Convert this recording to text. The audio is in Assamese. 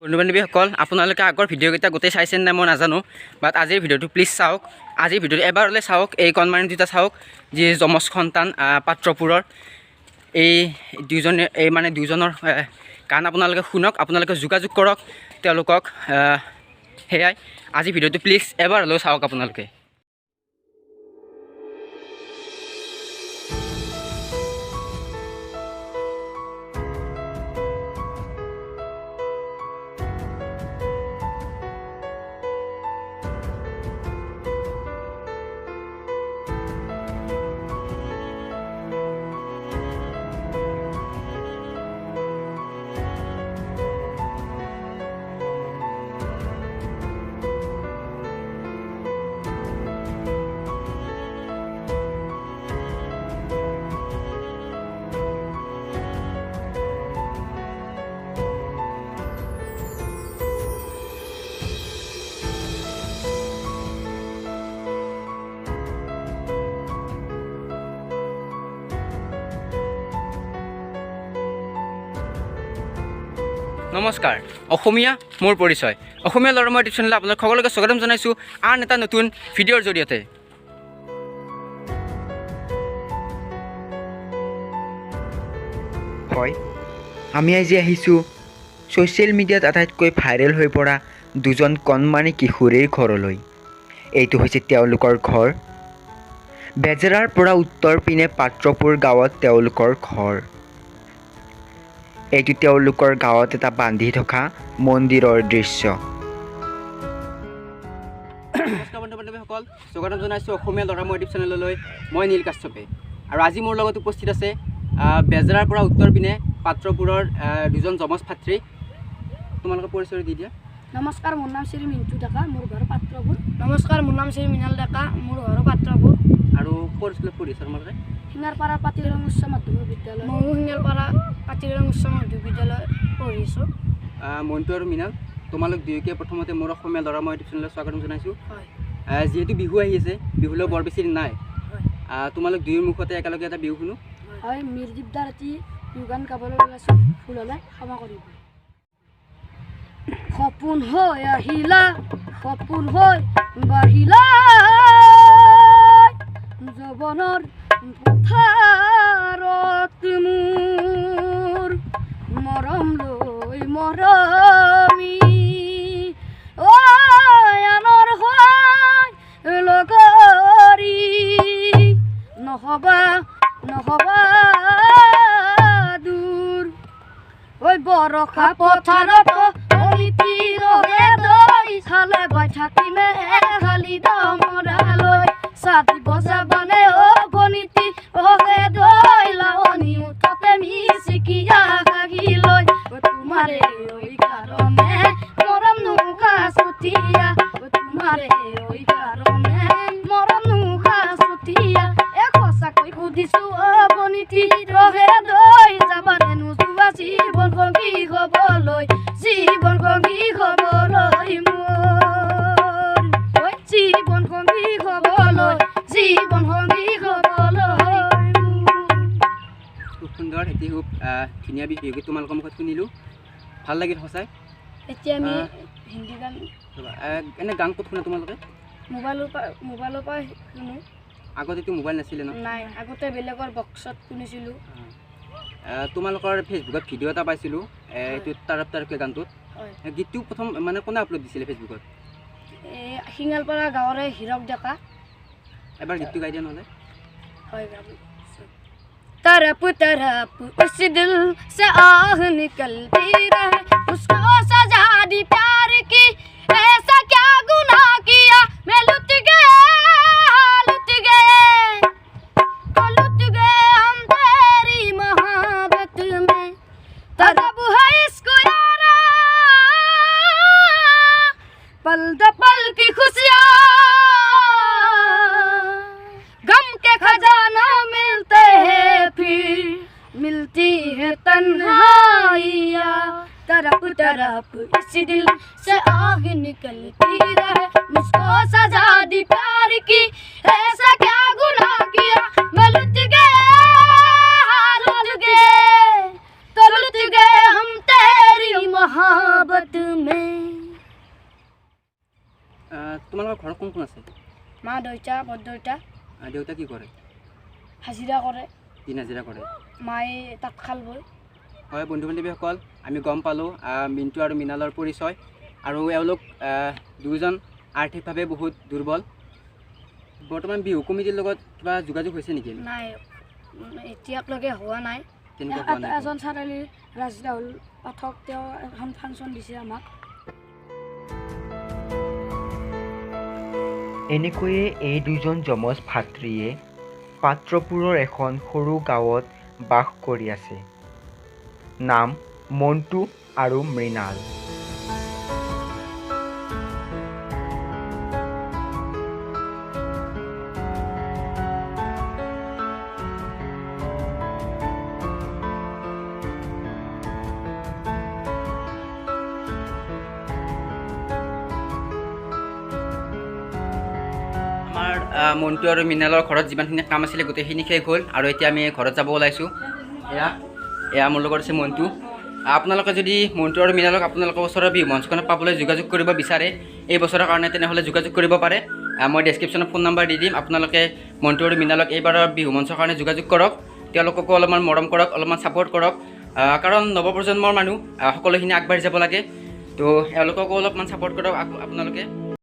বন্ধু বান্ধৱীসকল আপোনালোকে আগৰ ভিডিঅ'কেইটা গোটেই চাইছেনে নাই মই নাজানো বাট আজিৰ ভিডিঅ'টো প্লিজ চাওক। আজিৰ ভিডিঅ'টো এবাৰ হ'লে চাওক, এই কণমানি দুটা চাওক যি যমজ সন্তান পাত্ৰপুৰৰ এই দুজনৰ গান আপোনালোকে শুনক, আপোনালোকে যোগাযোগ কৰক তেওঁলোকক। সেয়াই আজি ভিডিঅ'টো প্লিজ এবাৰ হ'লেও চাওক আপোনালোকে। নমস্কাৰ, অসমীয়া মোৰ পৰিচয়। অসমীয়া ল'ৰা মই ইউটিউব চেনেলত আপোনালোক সকলোকে স্বাগতম জনাইছোঁ আন এটা নতুন ভিডিঅ'ৰ জৰিয়তে। হয়, আমি আজি আহিছোঁ ছ'চিয়েল মিডিয়াত আটাইতকৈ ভাইৰেল হৈ পৰা দুজন কণমানি কিশোৰীৰ ঘৰলৈ। এইটো হৈছে তেওঁলোকৰ ঘৰ। বেজেৰাৰ পৰা উত্তৰ পিনে পাত্ৰপুৰ গাঁৱত তেওঁলোকৰ ঘৰ। এইটো তেওঁলোকৰ গাঁৱত এটা বান্ধি থকা মন্দিৰৰ দৃশ্য। নমস্কাৰ বন্ধু বান্ধৱীসকল, স্বাগতম জনাইছোঁ অসমীয়া ল'ৰা মই ইউটিউব চেনেললৈ। মই নীল কাশ্যপে আৰু আজি মোৰ লগত উপস্থিত আছে বেজেৰাৰ পৰা উত্তৰ পিনে পাত্ৰপুৰৰ দুজন যমজ ভাতৃ। তোমালোকৰ পৰিচয় দি দিয়া। নমস্কাৰ, মোৰ নাম শ্ৰী মিণ্টু ডেকা, মোৰ ঘৰ পাত্ৰপুৰ। নমস্কাৰ, মোৰ নাম শ্ৰী মৃণাল ডেকা, মোৰ ঘৰ পাত্ৰপুৰ। আৰু ক'ৰ স্কুলত পঢ়িছা তোমালোকে? শিঙাৰপাৰা পাতিৰং উচ্চ মাধ্যমিক বিদ্যালয়। ময়ো শিঙাৰপাৰা পাতিৰং উচ্চ মাধ্যমিক বিদ্যালয় পঢ়িছোঁ। মণ্টু আৰু মৃণাল, তোমালোক দুয়োকে প্ৰথমতে মোৰ অসমীয়া ল'ৰা মই ইউটিউব চেনেলত স্বাগতম জনাইছোঁ। হয়। যিহেতু বিহু আহি আছে, বিহুলৈ বৰ বেছি দিন নাই, তোমালোক দুয়োৰ মুখতে একেলগে এটা বিহু শুনো। হয়, মিৰ্জিব দা ৰাতি বিহু গান গাবলৈ ওলাইছোঁ, ভুল হ'লে ক্ষমা কৰিব। সপোন হৈ আহিলা, সপোন হৈ বাঢ়িলা, যৌৱনৰ পথাৰত মোৰ মৰম লৈ মৰমি আনৰ হয় লগৰী নহবা নহবা দূৰ। ঐ বৰষা পথাৰত চালে বাই থাকিমে খালি দমৰালৈ চাতি বজাবানে অৱনীতি অহে দৈ লাৱনী উঠতে মিচিকিয়া কাগি লৈ তোমাৰে ঐ কাৰণে মৰম নুকা চুতীয়া, তোমাৰে ঐ কাৰণে মৰম নুকা চুতীয়া। সঁচাকৈ সুধিছো অৱনীতি ৰহে দৈ যাবানে নোযোৱা জীৱন সঙ্গী হবলৈ, জীৱন সঙ্গী হবলৈ মোৰ জীৱন সঙ্গী হবলৈ, জীৱন সঙ্গী হবলৈ। খুব সুন্দৰ, এটি খুব ধুনীয়া বিহুগীত তোমালোকৰ মুখত শুনিলোঁ, ভাল লাগিল সঁচাই। এতিয়া আমি হিন্দী গান এনে গান ক'ত শুনা তোমালোকে? মোবাইলৰ পৰা শুনো। আগতেতো মোবাইল নাছিলে ন? নাই, আগতে বেলেগৰ বক্সত শুনিছিলোঁ। তোমালোকৰ ফেচবুকত ভিডিঅ' এটা পাইছিলোঁ, এইটো তাৰপ তাৰপকৈ গানটোত। গীতটো প্ৰথম কোনে আপলোড দিছিলে ফেচবুকত? এই শিঙালপাৰা গাঁৱৰে হীৰক ডেকা। এবাৰ গীতটো গাই দিয়া নহ'লে। হয়, तरफ तरफ उस दिल से आह निकलती रहे, उसको सजा दी प्यार की, ऐसा क्या गुनाह किया मैं लुट गए हम तेरी मोहब्बत में। तड़प है इसको यारा, पल दो पल की खुशियाँ, गम के खजाना मिलते हैं फिर मिलती है तन्हाइयाँ। तरफ तरफ इस दिल से आग निकलती रहे, मुझको सजा दी प्यार की, ऐसा क्या गुनाह किया मैं लुट गए तो लुट गए हम तेरी मोहब्बत में। তোমালোকৰ ঘৰত কোন কোন আছে? মা দেউতা বৰ দেউতা দেউতা কি কৰে? হাজিৰা কৰে, দিন হাজিৰা কৰে। মায়ে তাঁতশাল বয়। হয় বন্ধু বান্ধৱীসকল, আমি গম পালোঁ মিণ্টু আৰু মৃণালৰ পৰিচয়, আৰু এওঁলোক দুয়োজন আৰ্থিকভাৱে বহুত দুৰ্বল। বৰ্তমান বিহু কমিটিৰ লগত কিবা যোগাযোগ হৈছে নেকি? নাই, এতিয়ালৈকে হোৱা নাই। কেনেকুৱা হোৱা নাই? এজন চাৰিআলিৰ ৰাজ ৰাহুল পাঠক, তেওঁ এখন ফাংচন দিছে আমাক। এনেকৈয়ে এই দুজন যমজ ভাতৃয়ে পাত্ৰপুৰৰ এখন সৰু গাঁৱত বাস কৰি আছে। নাম মণ্টু আৰু মৃণাল। আমাৰ মণ্টু আৰু মৃণালৰ ঘৰত যিমানখিনি কাম আছিলে গোটেইখিনি শেষ হ'ল, আৰু এতিয়া আমি ঘৰত যাব ওলাইছোঁ। এয়া মোৰ লগত আছে মণ্টু। আপোনালোকে যদি মণ্টু আৰু মৃণালক আপোনালোকৰ ওচৰৰ বিহু মঞ্চখনত পাবলৈ যোগাযোগ কৰিব বিচাৰে এই বছৰৰ কাৰণে, তেনেহ'লে যোগাযোগ কৰিব পাৰে। মই ডেছক্ৰিপশ্যনত ফোন নম্বৰ দি দিম। আপোনালোকে মণ্টু আৰু মৃণালক এইবাৰৰ বিহু মঞ্চৰ কাৰণে যোগাযোগ কৰক। তেওঁলোককো অলপমান মৰম কৰক, অলপমান ছাপোৰ্ট কৰক, কাৰণ নৱপ্ৰজন্মৰ মানুহ সকলোখিনি আগবাঢ়ি যাব লাগে। তো এওঁলোককো অলপমান ছাপোৰ্ট কৰক আপোনালোকে।